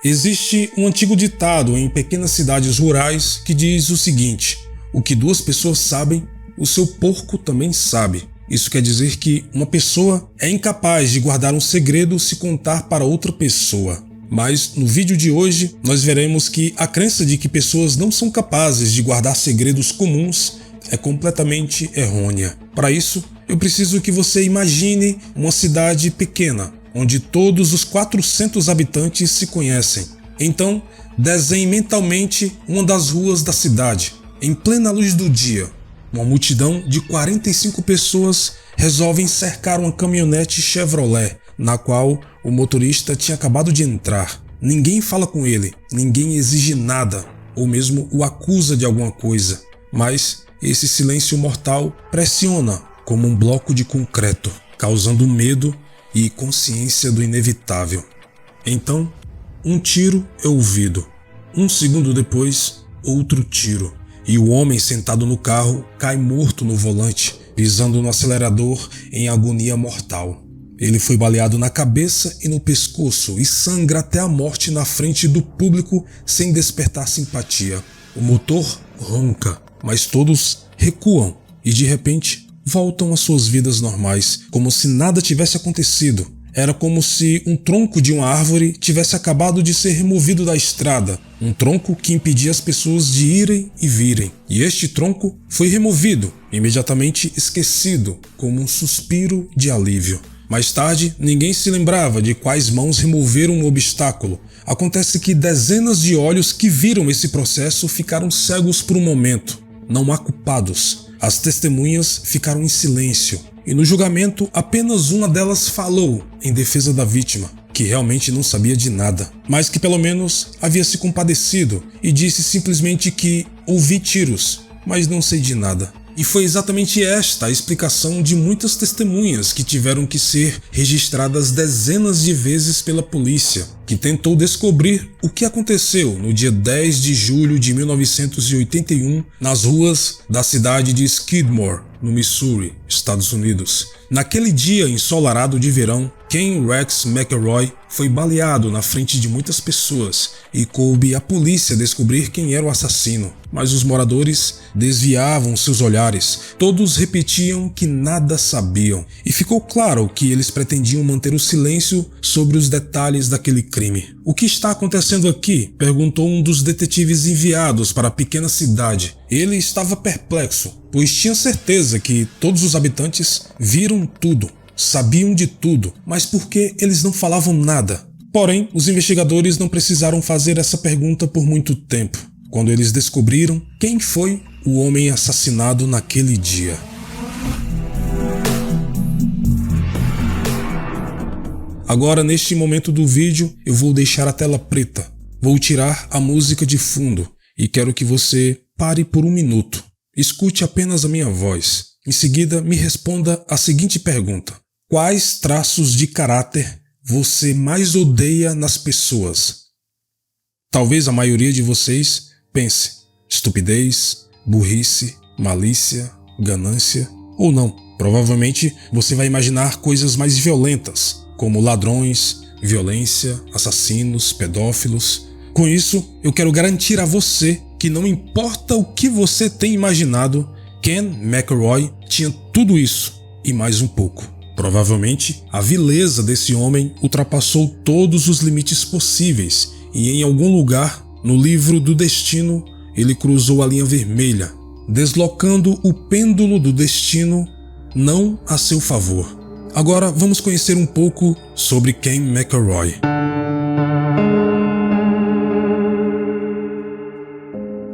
Existe um antigo ditado em pequenas cidades rurais que diz o seguinte: o que duas pessoas sabem, o seu porco também sabe. Isso quer dizer que uma pessoa é incapaz de guardar um segredo se contar para outra pessoa. Mas no vídeo de hoje nós veremos que a crença de que pessoas não são capazes de guardar segredos comuns é completamente errônea. Para isso, eu preciso que você imagine uma cidade pequena, onde todos os 400 habitantes se conhecem. Então, desenhe mentalmente uma das ruas da cidade. Em plena luz do dia, uma multidão de 45 pessoas resolvem cercar uma caminhonete Chevrolet, na qual o motorista tinha acabado de entrar. Ninguém fala com ele, ninguém exige nada, ou mesmo o acusa de alguma coisa. Mas esse silêncio mortal pressiona como um bloco de concreto, causando medo e consciência do inevitável. Então, um tiro é ouvido. Um segundo depois, outro tiro. E o homem sentado no carro cai morto no volante, pisando no acelerador em agonia mortal. Ele foi baleado na cabeça e no pescoço e sangra até a morte na frente do público sem despertar simpatia. O motor ronca, mas todos recuam e de repente voltam às suas vidas normais, como se nada tivesse acontecido. Era como se um tronco de uma árvore tivesse acabado de ser removido da estrada, um tronco que impedia as pessoas de irem e virem. E este tronco foi removido, imediatamente esquecido, como um suspiro de alívio. Mais tarde, ninguém se lembrava de quais mãos removeram o obstáculo. Acontece que dezenas de olhos que viram esse processo ficaram cegos por um momento. Não há culpados. As testemunhas ficaram em silêncio. E no julgamento, apenas uma delas falou em defesa da vítima, que realmente não sabia de nada, mas que pelo menos havia se compadecido e disse simplesmente que ouvi tiros, mas não sei de nada. E foi exatamente esta a explicação de muitas testemunhas que tiveram que ser registradas dezenas de vezes pela polícia, que tentou descobrir o que aconteceu no dia 10 de julho de 1981 nas ruas da cidade de Skidmore, no Missouri, Estados Unidos. Naquele dia ensolarado de verão, Ken Rex McElroy foi baleado na frente de muitas pessoas e coube à polícia descobrir quem era o assassino. Mas os moradores desviavam seus olhares, todos repetiam que nada sabiam, e ficou claro que eles pretendiam manter o silêncio sobre os detalhes daquele crime. "O que está acontecendo aqui?", perguntou um dos detetives enviados para a pequena cidade. Ele estava perplexo, pois tinha certeza que todos os habitantes viram tudo, sabiam de tudo, mas por que eles não falavam nada? Porém, os investigadores não precisaram fazer essa pergunta por muito tempo, quando eles descobriram quem foi o homem assassinado naquele dia. Agora, neste momento do vídeo, eu vou deixar a tela preta. Vou tirar a música de fundo e quero que você pare por um minuto. Escute apenas a minha voz. Em seguida, me responda a seguinte pergunta: quais traços de caráter você mais odeia nas pessoas? Talvez a maioria de vocês pense: estupidez, burrice, malícia, ganância, ou não. Provavelmente você vai imaginar coisas mais violentas, como ladrões, violência, assassinos, pedófilos. Com isso, eu quero garantir a você que não importa o que você tenha imaginado, Ken McElroy tinha tudo isso e mais um pouco. Provavelmente, a vileza desse homem ultrapassou todos os limites possíveis e em algum lugar, no livro do destino, ele cruzou a linha vermelha, deslocando o pêndulo do destino não a seu favor. Agora vamos conhecer um pouco sobre Ken McElroy.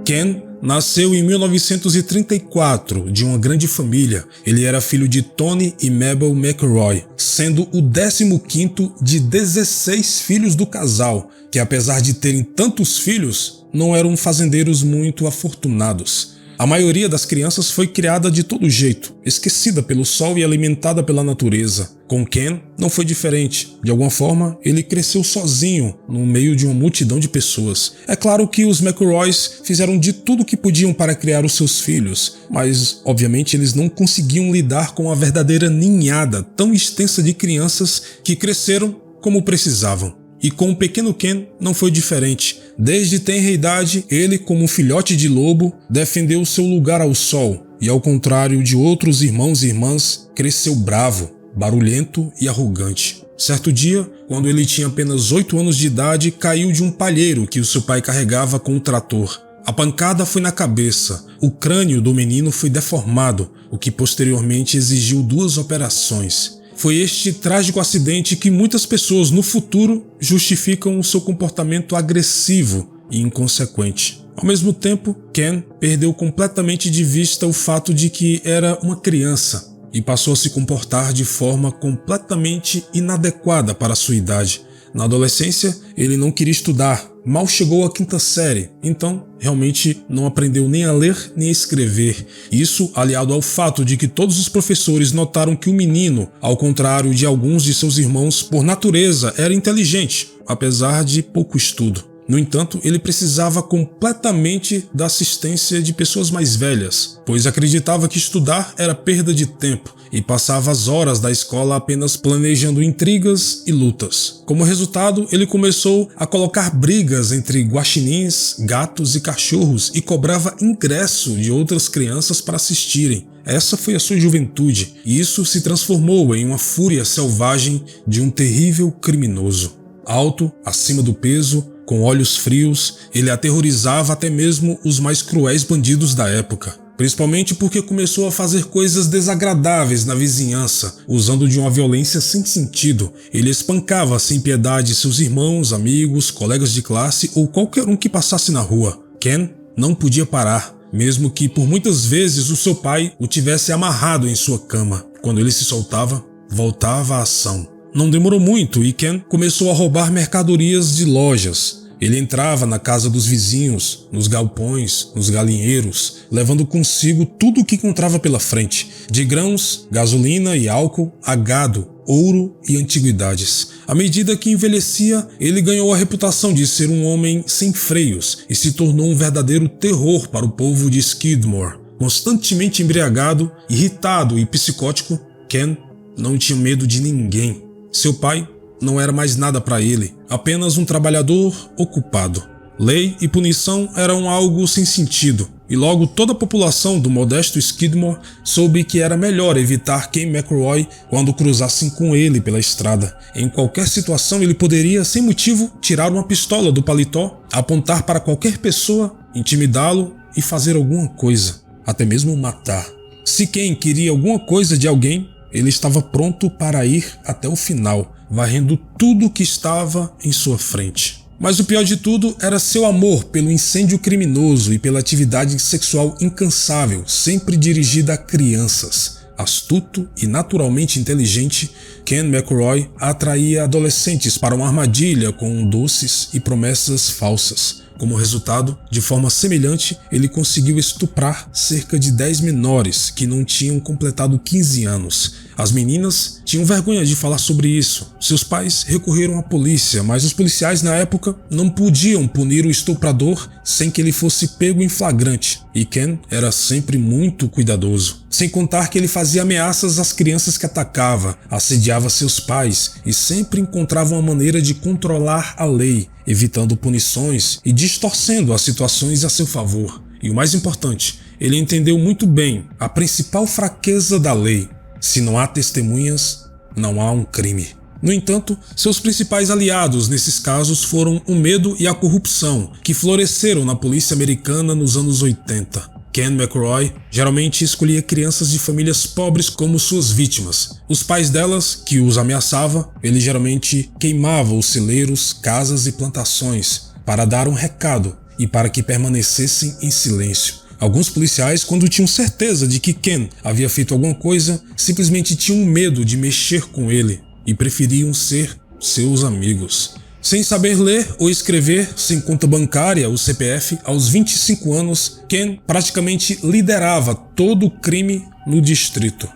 Ken nasceu em 1934 de uma grande família. Ele era filho de Tony e Mabel McElroy, sendo o 15º de 16 filhos do casal, que apesar de terem tantos filhos, não eram fazendeiros muito afortunados. A maioria das crianças foi criada de todo jeito, esquecida pelo sol e alimentada pela natureza. Com Ken não foi diferente. De alguma forma, ele cresceu sozinho, no meio de uma multidão de pessoas. É claro que os McElroys fizeram de tudo o que podiam para criar os seus filhos, mas, obviamente, eles não conseguiam lidar com a verdadeira ninhada tão extensa de crianças que cresceram como precisavam. E com o pequeno Ken não foi diferente. Desde tenra idade, ele, como um filhote de lobo, defendeu seu lugar ao sol e, ao contrário de outros irmãos e irmãs, cresceu bravo, barulhento e arrogante. Certo dia, quando ele tinha apenas 8 anos de idade, caiu de um palheiro que o seu pai carregava com um trator. A pancada foi na cabeça. O crânio do menino foi deformado, o que posteriormente exigiu 2 operações. Foi este trágico acidente que muitas pessoas no futuro justificam o seu comportamento agressivo e inconsequente. Ao mesmo tempo, Ken perdeu completamente de vista o fato de que era uma criança e passou a se comportar de forma completamente inadequada para a sua idade. Na adolescência, ele não queria estudar, mal chegou à 5ª série, então realmente não aprendeu nem a ler nem a escrever. Isso aliado ao fato de que todos os professores notaram que o menino, ao contrário de alguns de seus irmãos, por natureza era inteligente, apesar de pouco estudo. No entanto, ele precisava completamente da assistência de pessoas mais velhas, pois acreditava que estudar era perda de tempo e passava as horas da escola apenas planejando intrigas e lutas. Como resultado, ele começou a colocar brigas entre guaxinins, gatos e cachorros e cobrava ingresso de outras crianças para assistirem. Essa foi a sua juventude, e isso se transformou em uma fúria selvagem de um terrível criminoso. Alto, acima do peso, com olhos frios, ele aterrorizava até mesmo os mais cruéis bandidos da época, principalmente porque começou a fazer coisas desagradáveis na vizinhança, usando de uma violência sem sentido. Ele espancava sem piedade seus irmãos, amigos, colegas de classe ou qualquer um que passasse na rua. Ken não podia parar, mesmo que por muitas vezes o seu pai o tivesse amarrado em sua cama. Quando ele se soltava, voltava à ação. Não demorou muito e Ken começou a roubar mercadorias de lojas. Ele entrava na casa dos vizinhos, nos galpões, nos galinheiros, levando consigo tudo o que encontrava pela frente, de grãos, gasolina e álcool, a gado, ouro e antiguidades. À medida que envelhecia, ele ganhou a reputação de ser um homem sem freios e se tornou um verdadeiro terror para o povo de Skidmore. Constantemente embriagado, irritado e psicótico, Ken não tinha medo de ninguém. Seu pai não era mais nada para ele, apenas um trabalhador ocupado. Lei e punição eram algo sem sentido, e logo toda a população do modesto Skidmore soube que era melhor evitar Ken McElroy quando cruzassem com ele pela estrada. Em qualquer situação ele poderia, sem motivo, tirar uma pistola do paletó, apontar para qualquer pessoa, intimidá-lo e fazer alguma coisa, até mesmo matar. Se Ken queria alguma coisa de alguém, ele estava pronto para ir até o final, varrendo tudo que estava em sua frente. Mas o pior de tudo era seu amor pelo incêndio criminoso e pela atividade sexual incansável, sempre dirigida a crianças. Astuto e naturalmente inteligente, Ken McElroy atraía adolescentes para uma armadilha com doces e promessas falsas. Como resultado, de forma semelhante, ele conseguiu estuprar cerca de 10 menores que não tinham completado 15 anos. As meninas tinham vergonha de falar sobre isso. Seus pais recorreram à polícia, mas os policiais na época não podiam punir o estuprador sem que ele fosse pego em flagrante. E Ken era sempre muito cuidadoso. Sem contar que ele fazia ameaças às crianças que atacava, assediava seus pais e sempre encontrava uma maneira de controlar a lei, evitando punições e distorcendo as situações a seu favor. E o mais importante, ele entendeu muito bem a principal fraqueza da lei: se não há testemunhas, não há um crime. No entanto, seus principais aliados nesses casos foram o medo e a corrupção, que floresceram na polícia americana nos anos 80. Ken McElroy geralmente escolhia crianças de famílias pobres como suas vítimas. Os pais delas, que os ameaçava, ele geralmente queimava os celeiros, casas e plantações para dar um recado e para que permanecessem em silêncio. Alguns policiais, quando tinham certeza de que Ken havia feito alguma coisa, simplesmente tinham medo de mexer com ele e preferiam ser seus amigos. Sem saber ler ou escrever, sem conta bancária ou CPF, aos 25 anos, Ken praticamente liderava todo o crime no distrito.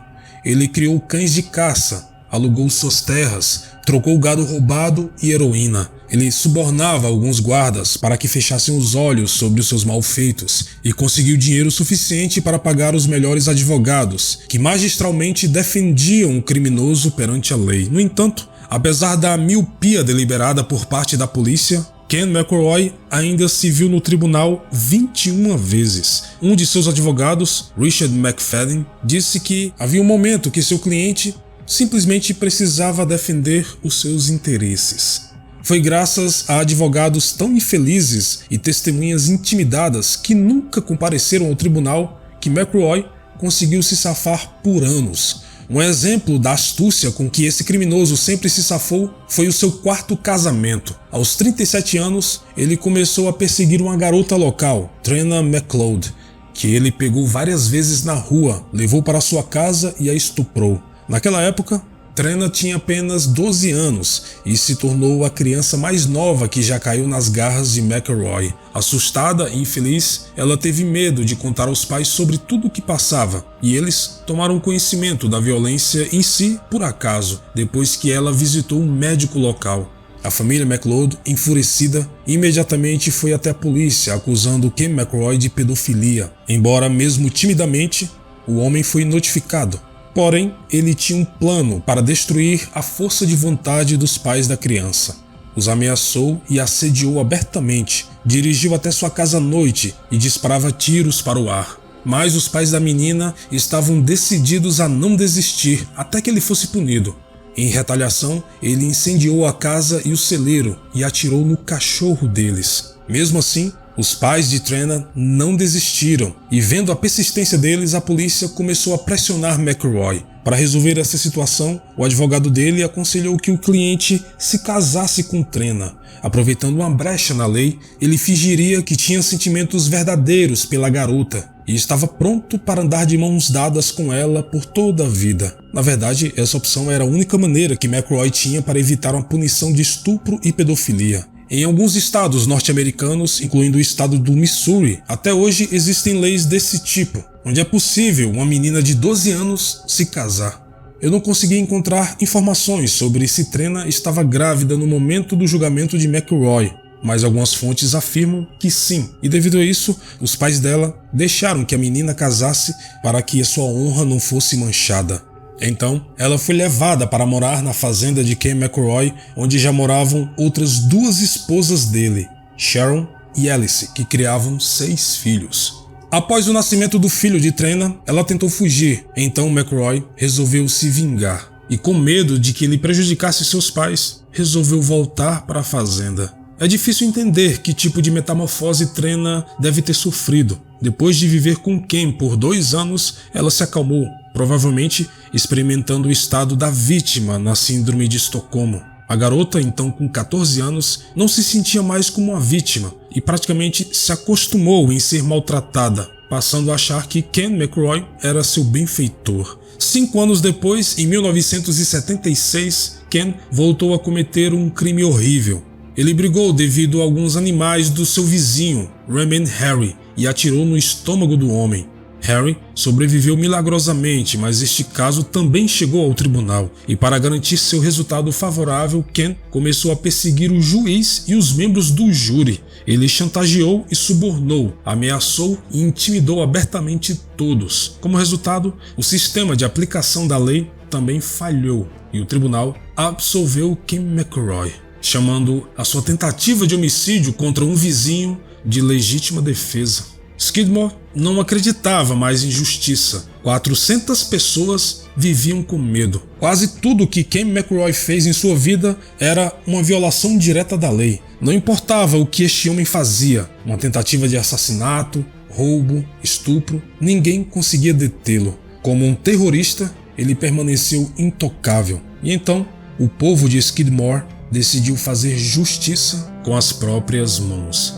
Ele criou cães de caça, alugou suas terras, trocou gado roubado e heroína. Ele subornava alguns guardas para que fechassem os olhos sobre os seus malfeitos e conseguiu dinheiro suficiente para pagar os melhores advogados, que magistralmente defendiam o criminoso perante a lei. No entanto, Apesar da miopia deliberada por parte da polícia, Ken McElroy ainda se viu no tribunal 21 vezes. Um de seus advogados, Richard McFadden, disse que havia um momento que seu cliente simplesmente precisava defender os seus interesses. Foi graças a advogados tão infelizes e testemunhas intimidadas que nunca compareceram ao tribunal que McElroy conseguiu se safar por anos. Um exemplo da astúcia com que esse criminoso sempre se safou foi o seu quarto casamento. Aos 37 anos, ele começou a perseguir uma garota local, Trena McLeod, que ele pegou várias vezes na rua, levou para sua casa e a estuprou. Naquela época, Trena tinha apenas 12 anos e se tornou a criança mais nova que já caiu nas garras de McElroy. Assustada e infeliz, ela teve medo de contar aos pais sobre tudo o que passava, e eles tomaram conhecimento da violência em si por acaso, depois que ela visitou um médico local. A família McLeod, enfurecida, imediatamente foi até a polícia acusando Ken McElroy de pedofilia. Embora mesmo timidamente, o homem foi notificado. Porém, ele tinha um plano para destruir a força de vontade dos pais da criança. Os ameaçou e assediou abertamente, dirigiu até sua casa à noite e disparava tiros para o ar. Mas os pais da menina estavam decididos a não desistir até que ele fosse punido. Em retaliação, ele incendiou a casa e o celeiro e atirou no cachorro deles. Mesmo assim, os pais de Trena não desistiram e, vendo a persistência deles, a polícia começou a pressionar McElroy. Para resolver essa situação, o advogado dele aconselhou que o cliente se casasse com Trena. Aproveitando uma brecha na lei, ele fingiria que tinha sentimentos verdadeiros pela garota e estava pronto para andar de mãos dadas com ela por toda a vida. Na verdade, essa opção era a única maneira que McElroy tinha para evitar uma punição de estupro e pedofilia. Em alguns estados norte-americanos, incluindo o estado do Missouri, até hoje existem leis desse tipo, onde é possível uma menina de 12 anos se casar. Eu não consegui encontrar informações sobre se Trena estava grávida no momento do julgamento de McElroy, mas algumas fontes afirmam que sim, e devido a isso, os pais dela deixaram que a menina casasse para que a sua honra não fosse manchada. Então, ela foi levada para morar na fazenda de Ken McElroy, onde já moravam outras duas esposas dele, Sharon e Alice, que criavam 6 filhos. Após o nascimento do filho de Trena, ela tentou fugir, então McElroy resolveu se vingar. E com medo de que ele prejudicasse seus pais, resolveu voltar para a fazenda. É difícil entender que tipo de metamorfose Trena deve ter sofrido. Depois de viver com Ken por 2 anos, ela se acalmou, provavelmente experimentando o estado da vítima na síndrome de Estocolmo. A garota, então com 14 anos, não se sentia mais como uma vítima e praticamente se acostumou em ser maltratada, passando a achar que Ken McElroy era seu benfeitor. 5 anos depois, em 1976, Ken voltou a cometer um crime horrível. Ele brigou devido a alguns animais do seu vizinho, Raymond Harry, e atirou no estômago do homem. Harry sobreviveu milagrosamente, mas este caso também chegou ao tribunal, e para garantir seu resultado favorável, Ken começou a perseguir o juiz e os membros do júri. Ele chantageou e subornou, ameaçou e intimidou abertamente todos. Como resultado, o sistema de aplicação da lei também falhou, e o tribunal absolveu Ken McElroy, chamando a sua tentativa de homicídio contra um vizinho de legítima defesa. Skidmore não acreditava mais em justiça. 400 pessoas viviam com medo. Quase tudo que Ken McElroy fez em sua vida era uma violação direta da lei. Não importava o que este homem fazia, uma tentativa de assassinato, roubo, estupro, ninguém conseguia detê-lo. Como um terrorista, ele permaneceu intocável. E então, o povo de Skidmore decidiu fazer justiça com as próprias mãos.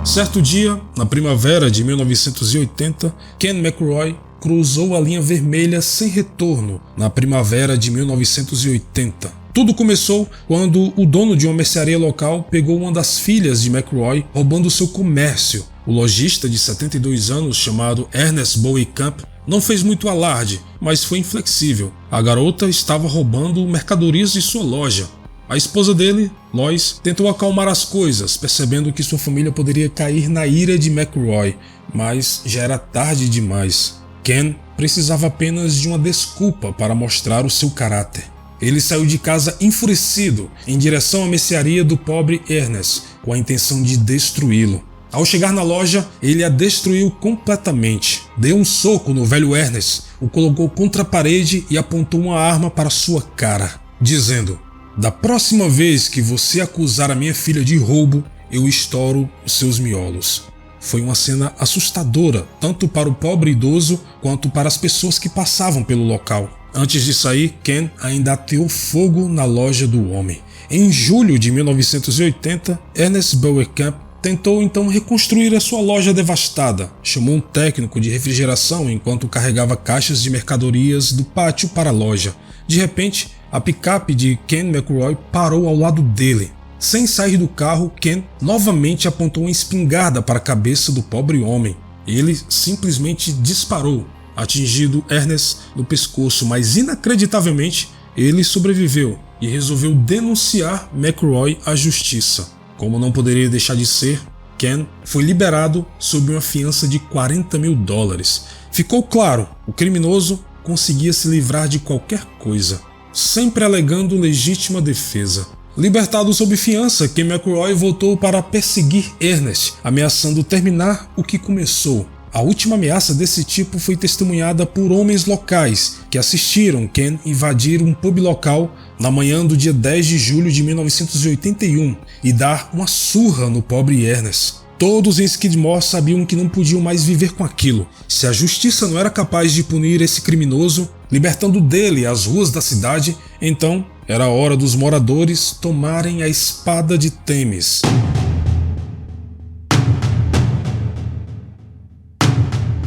Certo dia, na primavera de 1980, Ken McElroy cruzou a linha vermelha sem retorno na primavera de 1980. Tudo começou quando o dono de uma mercearia local pegou uma das filhas de McElroy roubando seu comércio. O lojista de 72 anos, chamado Ernest Bowie Camp, não fez muito alarde, mas foi inflexível. A garota estava roubando mercadorias de sua loja. A esposa dele, Lois, tentou acalmar as coisas, percebendo que sua família poderia cair na ira de McElroy, mas já era tarde demais. Ken precisava apenas de uma desculpa para mostrar o seu caráter. Ele saiu de casa enfurecido em direção à mercearia do pobre Ernest, com a intenção de destruí-lo. Ao chegar na loja, ele a destruiu completamente. Deu um soco no velho Ernest, o colocou contra a parede e apontou uma arma para sua cara, dizendo: "Da próxima vez que você acusar a minha filha de roubo, eu estouro os seus miolos." Foi uma cena assustadora, tanto para o pobre idoso quanto para as pessoas que passavam pelo local. Antes de sair, Ken ainda ateou fogo na loja do homem. Em julho de 1980, Ernest Beauchamp tentou então reconstruir a sua loja devastada. Chamou um técnico de refrigeração enquanto carregava caixas de mercadorias do pátio para a loja. De repente, a picape de Ken McRoy parou ao lado dele. Sem sair do carro, Ken novamente apontou uma espingarda para a cabeça do pobre homem. Ele simplesmente disparou, atingindo Ernest no pescoço, mas inacreditavelmente ele sobreviveu e resolveu denunciar McRoy à justiça. Como não poderia deixar de ser, Ken foi liberado sob uma fiança de $40.000. Ficou claro, o criminoso conseguia se livrar de qualquer coisa, sempre alegando legítima defesa. Libertado sob fiança, Ken McRoy voltou para perseguir Ernest, ameaçando terminar o que começou. A última ameaça desse tipo foi testemunhada por homens locais que assistiram Ken invadir um pub local na manhã do dia 10 de julho de 1981 e dar uma surra no pobre Ernest. Todos em Skidmore sabiam que não podiam mais viver com aquilo. Se a justiça não era capaz de punir esse criminoso, libertando dele as ruas da cidade, então era hora dos moradores tomarem a espada de Temis.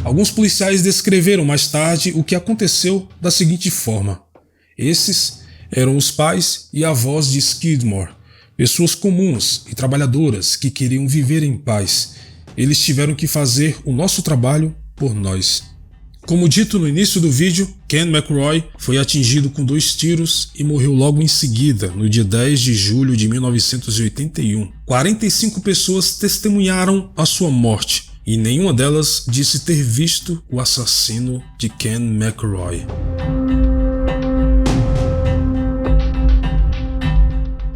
Alguns policiais descreveram mais tarde o que aconteceu da seguinte forma: esses eram os pais e avós de Skidmore, pessoas comuns e trabalhadoras que queriam viver em paz. Eles tiveram que fazer o nosso trabalho por nós. Como dito no início do vídeo, Ken McRoy foi atingido com 2 tiros e morreu logo em seguida, no dia 10 de julho de 1981. 45 pessoas testemunharam a sua morte, e nenhuma delas disse ter visto o assassino de Ken McRoy.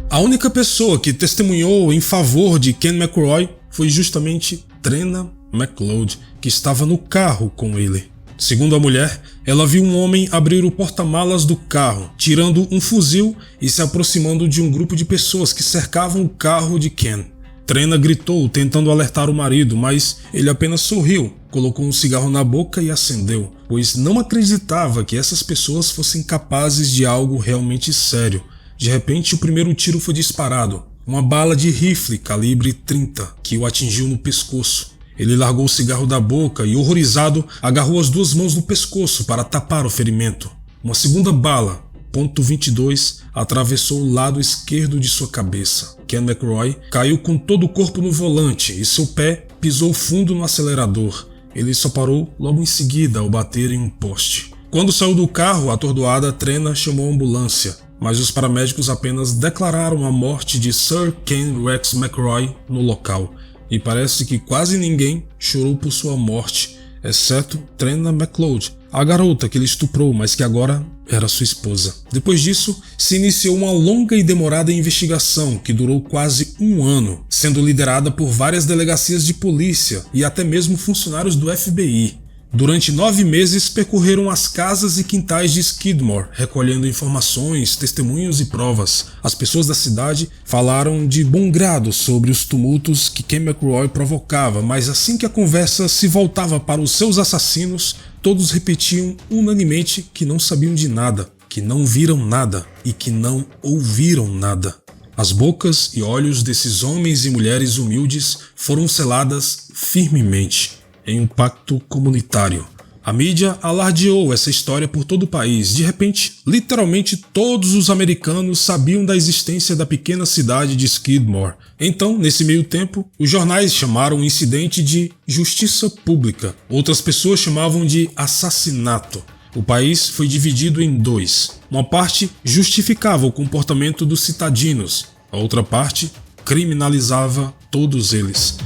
A única pessoa que testemunhou em favor de Ken McRoy foi justamente Trena McLeod, que estava no carro com ele. Segundo a mulher, ela viu um homem abrir o porta-malas do carro, tirando um fuzil e se aproximando de um grupo de pessoas que cercavam o carro de Ken. Trena gritou, tentando alertar o marido, mas ele apenas sorriu, colocou um cigarro na boca e acendeu, pois não acreditava que essas pessoas fossem capazes de algo realmente sério. De repente, o primeiro tiro foi disparado, uma bala de rifle calibre 30, que o atingiu no pescoço. Ele largou o cigarro da boca e, horrorizado, agarrou as 2 mãos no pescoço para tapar o ferimento. Uma segunda bala, .22, atravessou o lado esquerdo de sua cabeça. Ken McRoy caiu com todo o corpo no volante e seu pé pisou fundo no acelerador. Ele só parou logo em seguida ao bater em um poste. Quando saiu do carro, atordoada, Trena chamou a ambulância, mas os paramédicos apenas declararam a morte de Sir Ken Rex McRoy no local. E parece que quase ninguém chorou por sua morte, exceto Trena McLeod, a garota que ele estuprou, mas que agora era sua esposa. Depois disso, se iniciou uma longa e demorada investigação que durou quase 1 ano, sendo liderada por várias delegacias de polícia e até mesmo funcionários do FBI. Durante 9 meses percorreram as casas e quintais de Skidmore, recolhendo informações, testemunhos e provas. As pessoas da cidade falaram de bom grado sobre os tumultos que Ken McRoy provocava, mas assim que a conversa se voltava para os seus assassinos, todos repetiam unanimemente que não sabiam de nada, que não viram nada e que não ouviram nada. As bocas e olhos desses homens e mulheres humildes foram seladas firmemente em um pacto comunitário. A mídia alardeou essa história por todo o país. De repente, literalmente todos os americanos sabiam da existência da pequena cidade de Skidmore. Então, nesse meio tempo, os jornais chamaram o incidente de justiça pública. Outras pessoas chamavam de assassinato. O país foi dividido em 2. Uma parte justificava o comportamento dos citadinos. A outra parte criminalizava todos eles.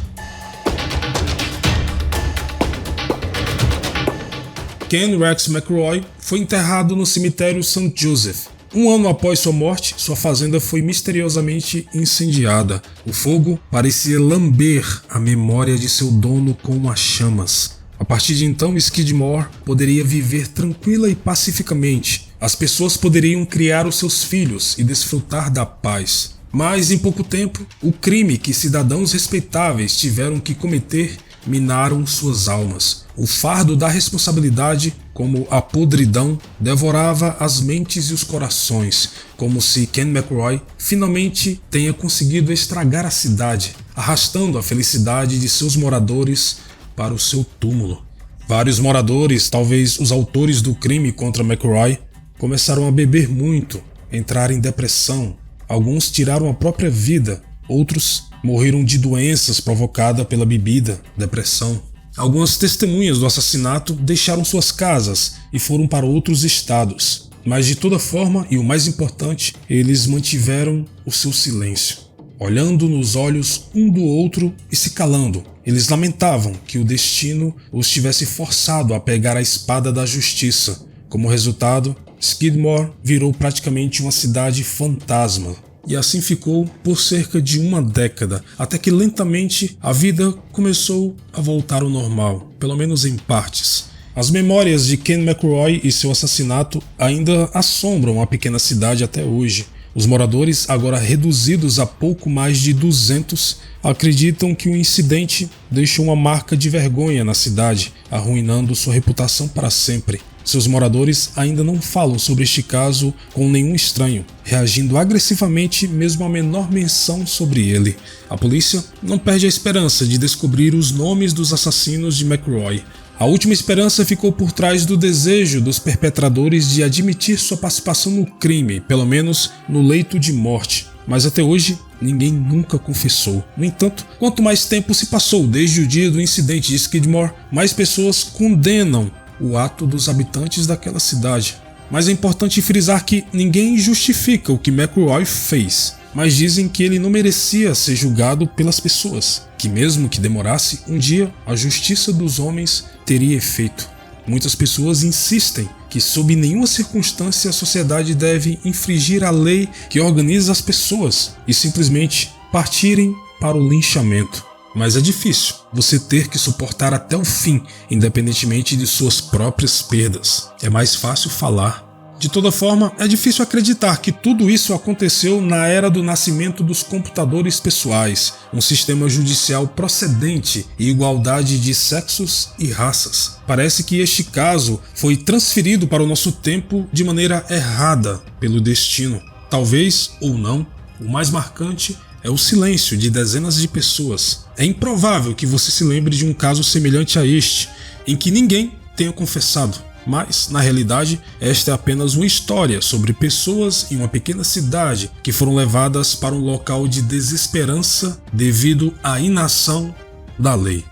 Ken Rex McElroy foi enterrado no cemitério St. Joseph. Um ano após sua morte, sua fazenda foi misteriosamente incendiada. O fogo parecia lamber a memória de seu dono com as chamas. A partir de então, Skidmore poderia viver tranquila e pacificamente. As pessoas poderiam criar os seus filhos e desfrutar da paz. Mas em pouco tempo, o crime que cidadãos respeitáveis tiveram que cometer minaram suas almas. O fardo da responsabilidade, como a podridão, devorava as mentes e os corações, como se Ken McElroy finalmente tenha conseguido estragar a cidade, arrastando a felicidade de seus moradores para o seu túmulo. Vários moradores, talvez os autores do crime contra McElroy, começaram a beber muito, entrar em depressão. Alguns tiraram a própria vida, outros morreram de doenças provocadas pela bebida, depressão. Algumas testemunhas do assassinato deixaram suas casas e foram para outros estados. Mas de toda forma, e o mais importante, eles mantiveram o seu silêncio, olhando nos olhos um do outro e se calando. Eles lamentavam que o destino os tivesse forçado a pegar a espada da justiça. Como resultado, Skidmore virou praticamente uma cidade fantasma. E assim ficou por cerca de uma década, até que lentamente a vida começou a voltar ao normal, pelo menos em partes. As memórias de Ken McElroy e seu assassinato ainda assombram a pequena cidade até hoje. Os moradores, agora reduzidos a pouco mais de 200, acreditam que o incidente deixou uma marca de vergonha na cidade, arruinando sua reputação para sempre. Seus moradores ainda não falam sobre este caso com nenhum estranho, reagindo agressivamente mesmo a menor menção sobre ele. A polícia não perde a esperança de descobrir os nomes dos assassinos de McElroy. A última esperança ficou por trás do desejo dos perpetradores de admitir sua participação no crime, pelo menos no leito de morte. Mas até hoje, ninguém nunca confessou. No entanto, quanto mais tempo se passou desde o dia do incidente de Skidmore, mais pessoas condenam o ato dos habitantes daquela cidade. Mas é importante frisar que ninguém justifica o que McElroy fez, mas dizem que ele não merecia ser julgado pelas pessoas, que mesmo que demorasse, um dia a justiça dos homens teria efeito. Muitas pessoas insistem que sob nenhuma circunstância a sociedade deve infringir a lei que organiza as pessoas e simplesmente partirem para o linchamento. Mas é difícil você ter que suportar até o fim, independentemente de suas próprias perdas. É mais fácil falar. De toda forma, é difícil acreditar que tudo isso aconteceu na era do nascimento dos computadores pessoais, um sistema judicial procedente e igualdade de sexos e raças. Parece que este caso foi transferido para o nosso tempo de maneira errada pelo destino. Talvez ou não, o mais marcante é o silêncio de dezenas de pessoas. É improvável que você se lembre de um caso semelhante a este, em que ninguém tenha confessado. Mas, na realidade, esta é apenas uma história sobre pessoas em uma pequena cidade que foram levadas para um local de desesperança devido à inação da lei.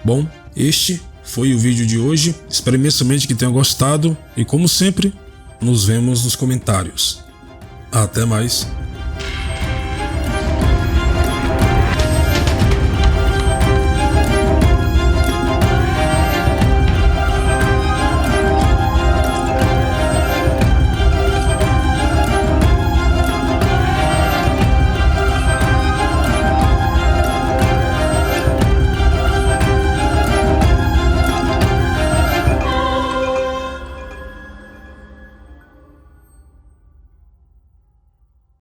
Bom, este foi o vídeo de hoje. Espero imensamente que tenham gostado e, como sempre, nos vemos nos comentários. Até mais.